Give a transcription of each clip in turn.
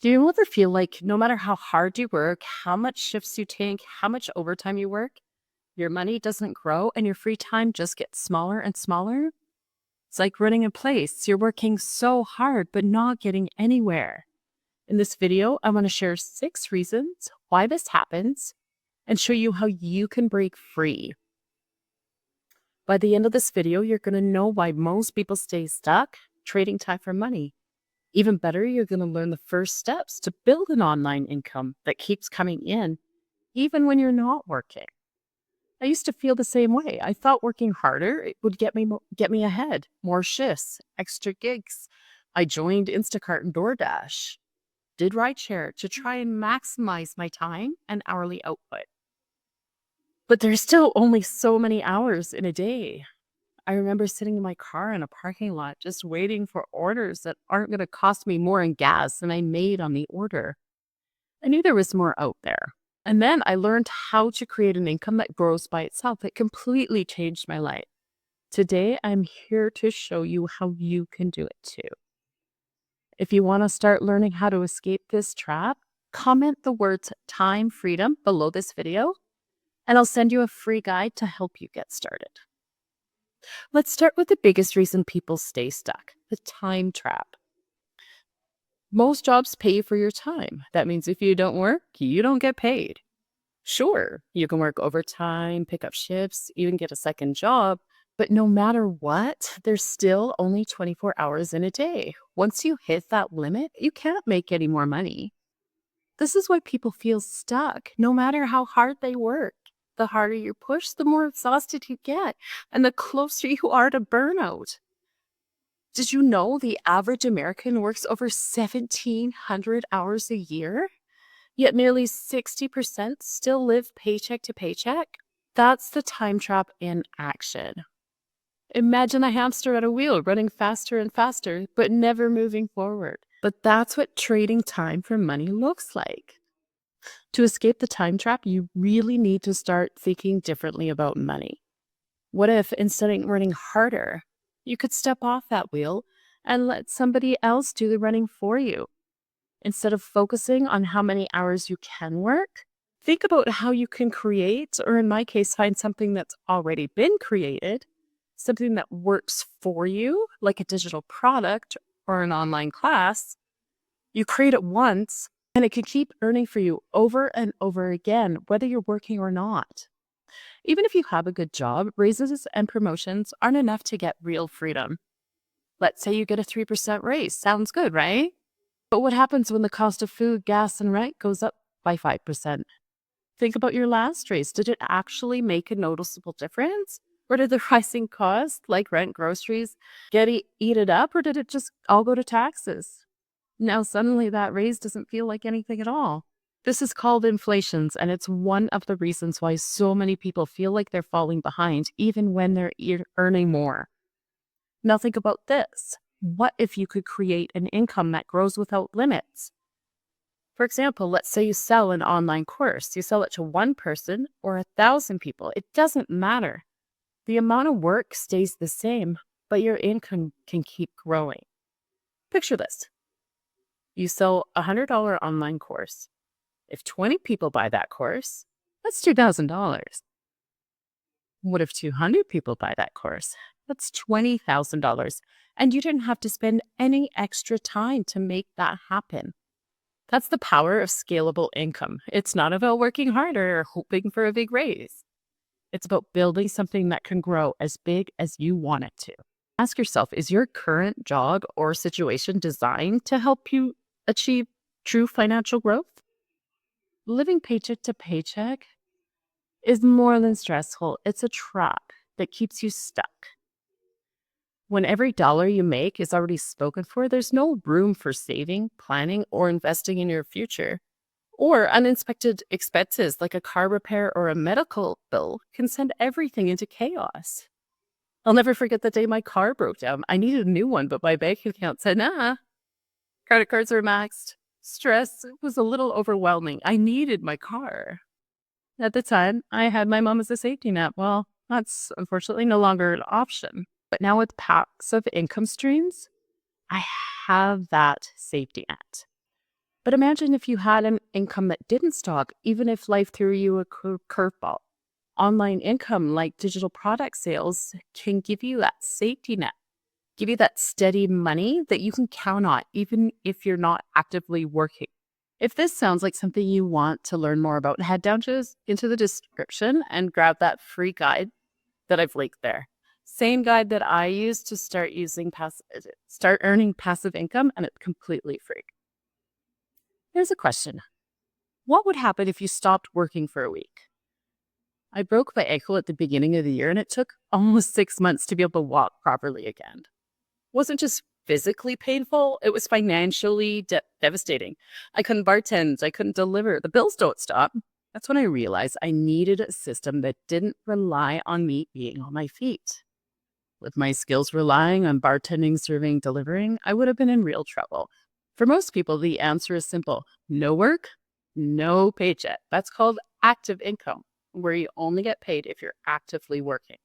Do you ever feel like no matter how hard you work, how much shifts you take, how much overtime you work, your money doesn't grow and your free time just gets smaller and smaller? It's like running a place. You're working so hard, but not getting anywhere. In this video, I want to share 6 reasons why this happens and show you how you can break free. By the end of this video, you're going to know why most people stay stuck trading time for money. Even better, you're going to learn the first steps to build an online income that keeps coming in, even when you're not working. I used to feel the same way. I thought working harder it would get me ahead, more shifts, extra gigs. I joined Instacart and DoorDash, did rideshare to try and maximize my time and hourly output. But there's still only so many hours in a day. I remember sitting in my car in a parking lot just waiting for orders that aren't going to cost me more in gas than I made on the order. I knew there was more out there. And then I learned how to create an income that grows by itself. It completely changed my life. Today, I'm here to show you how you can do it too. If you want to start learning how to escape this trap, comment the words time freedom below this video, and I'll send you a free guide to help you get started. Let's start with the biggest reason people stay stuck, the time trap. Most jobs pay you for your time. That means if you don't work, you don't get paid. Sure, you can work overtime, pick up shifts, even get a second job, but no matter what, there's still only 24 hours in a day. Once you hit that limit, you can't make any more money. This is why people feel stuck, no matter how hard they work. The harder you push, the more exhausted you get, and the closer you are to burnout. Did you know the average American works over 1,700 hours a year? Yet nearly 60% still live paycheck to paycheck? That's the time trap in action. Imagine a hamster at a wheel running faster and faster, but never moving forward. But that's what trading time for money looks like. To escape the time trap, you really need to start thinking differently about money. What if instead of running harder, you could step off that wheel and let somebody else do the running for you? Instead of focusing on how many hours you can work, think about how you can create, or in my case, find something that's already been created, something that works for you, like a digital product or an online class. You create it once, and it can keep earning for you over and over again, whether you're working or not. Even if you have a good job, raises and promotions aren't enough to get real freedom. Let's say you get a 3% raise. Sounds good, right? But what happens when the cost of food, gas, and rent goes up by 5%? Think about your last raise. Did it actually make a noticeable difference? Or did the rising costs, like rent, groceries, eat it up, or did it just all go to taxes? Now suddenly that raise doesn't feel like anything at all. This is called inflations, and it's one of the reasons why so many people feel like they're falling behind, even when they're earning more. Now think about this. What if you could create an income that grows without limits? For example, let's say you sell an online course. You sell it to one person or 1,000 people. It doesn't matter. The amount of work stays the same, but your income can keep growing. Picture this. You sell a $100 online course. If 20 people buy that course, that's $2,000. What if 200 people buy that course? That's $20,000. And you didn't have to spend any extra time to make that happen. That's the power of scalable income. It's not about working harder or hoping for a big raise. It's about building something that can grow as big as you want it to. Ask yourself, is your current job or situation designed to help you achieve true financial growth? Living paycheck to paycheck is more than stressful. It's a trap that keeps you stuck. When every dollar you make is already spoken for, there's no room for saving, planning, or investing in your future. Or unexpected expenses like a car repair or a medical bill can send everything into chaos. I'll never forget the day my car broke down. I needed a new one, but my bank account said, nah, credit cards are maxed. Stress was a little overwhelming. I needed my car. At the time, I had my mom as a safety net. Well, that's unfortunately no longer an option. But now with passive income streams, I have that safety net. But imagine if you had an income that didn't stop, even if life threw you a curveball. Online income like digital product sales can give you that safety net, give you that steady money that you can count on, even if you're not actively working. If this sounds like something you want to learn more about, head down into the description and grab that free guide that I've linked there. Same guide that I use to start earning passive income, and it's completely free. Here's a question. What would happen if you stopped working for a week? I broke my ankle at the beginning of the year, and it took almost 6 months to be able to walk properly again. It wasn't just physically painful, it was financially devastating. I couldn't bartend, I couldn't deliver. The bills don't stop. That's when I realized I needed a system that didn't rely on me being on my feet. With my skills relying on bartending, serving, delivering, I would have been in real trouble. For most people, the answer is simple: no work, no paycheck. That's called active income, where you only get paid if you're actively working.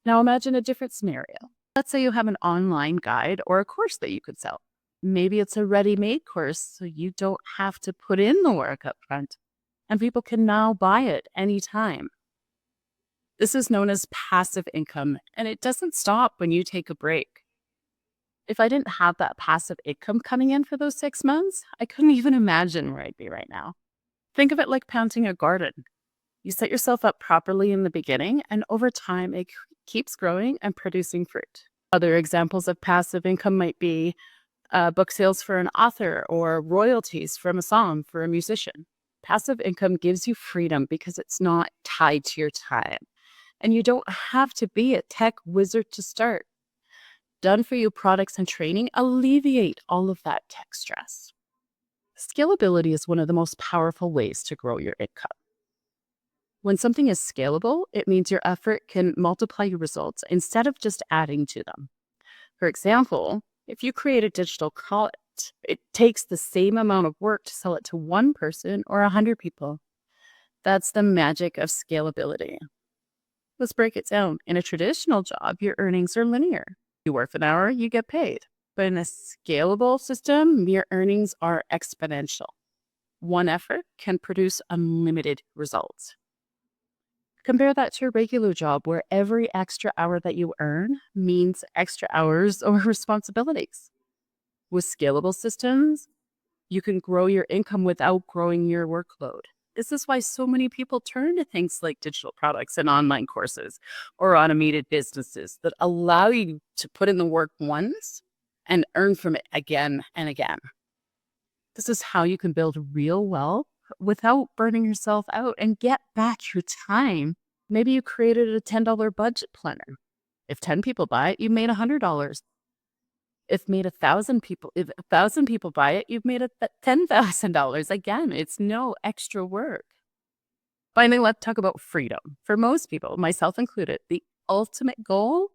Now imagine a different scenario. Let's say you have an online guide or a course that you could sell. Maybe it's a ready-made course, so you don't have to put in the work up front, and people can now buy it anytime. This is known as passive income, and it doesn't stop when you take a break. If I didn't have that passive income coming in for those 6 months, I couldn't even imagine where I'd be right now. Think of it like planting a garden. You set yourself up properly in the beginning, and over time, it keeps growing and producing fruit. Other examples of passive income might be book sales for an author or royalties from a song for a musician. Passive income gives you freedom because it's not tied to your time. And you don't have to be a tech wizard to start. Done for you products and training alleviate all of that tech stress. Scalability is one of the most powerful ways to grow your income. When something is scalable, it means your effort can multiply your results instead of just adding to them. For example, if you create a digital product, it takes the same amount of work to sell it to one person or 100 people. That's the magic of scalability. Let's break it down. In a traditional job, your earnings are linear. You work an hour, you get paid. But in a scalable system, your earnings are exponential. One effort can produce unlimited results. Compare that to a regular job where every extra hour that you earn means extra hours or responsibilities. With scalable systems, you can grow your income without growing your workload. This is why so many people turn to things like digital products and online courses or automated businesses that allow you to put in the work once and earn from it again and again. This is how you can build real wealth without burning yourself out and get back your time. Maybe you created a $10 budget planner. If 10 people buy it, you made $100. If 1,000 people buy it, you've made $10,000. Again, it's no extra work. Finally, let's talk about freedom. For most people, myself included, the ultimate goal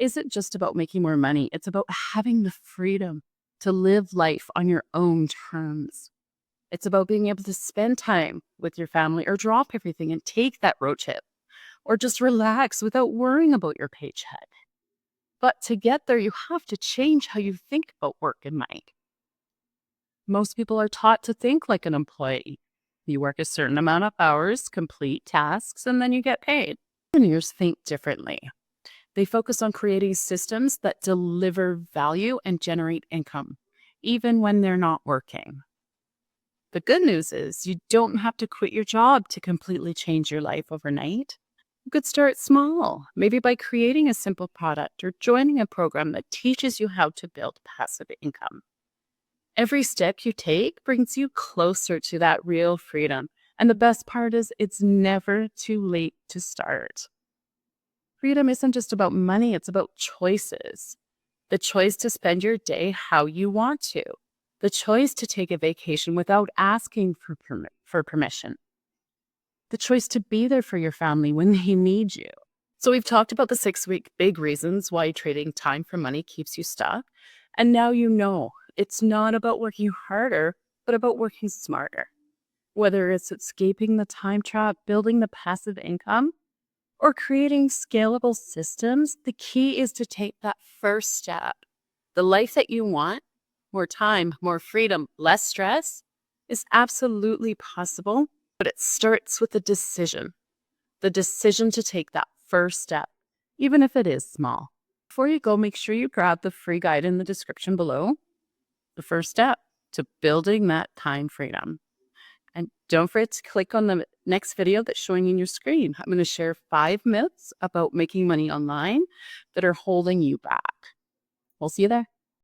isn't just about making more money. It's about having the freedom to live life on your own terms. It's about being able to spend time with your family or drop everything and take that road trip or just relax without worrying about your paycheck. But to get there, you have to change how you think about work and money. Most people are taught to think like an employee. You work a certain amount of hours, complete tasks, and then you get paid. Engineers think differently. They focus on creating systems that deliver value and generate income, even when they're not working. The good news is you don't have to quit your job to completely change your life overnight. You could start small, maybe by creating a simple product or joining a program that teaches you how to build passive income. Every step you take brings you closer to that real freedom. And the best part is it's never too late to start. Freedom isn't just about money, it's about choices. The choice to spend your day how you want to. The choice to take a vacation without asking for permission. The choice to be there for your family when they need you. So we've talked about the 6-week big reasons why trading time for money keeps you stuck. And now you know it's not about working harder, but about working smarter. Whether it's escaping the time trap, building the passive income, or creating scalable systems, the key is to take that first step. The life that you want, more time, more freedom, less stress, is absolutely possible, but it starts with the decision to take that first step, even if it is small. Before you go, make sure you grab the free guide in the description below, the first step to building that time freedom. And don't forget to click on the next video that's showing in your screen. I'm going to share 5 myths about making money online that are holding you back. We'll see you there.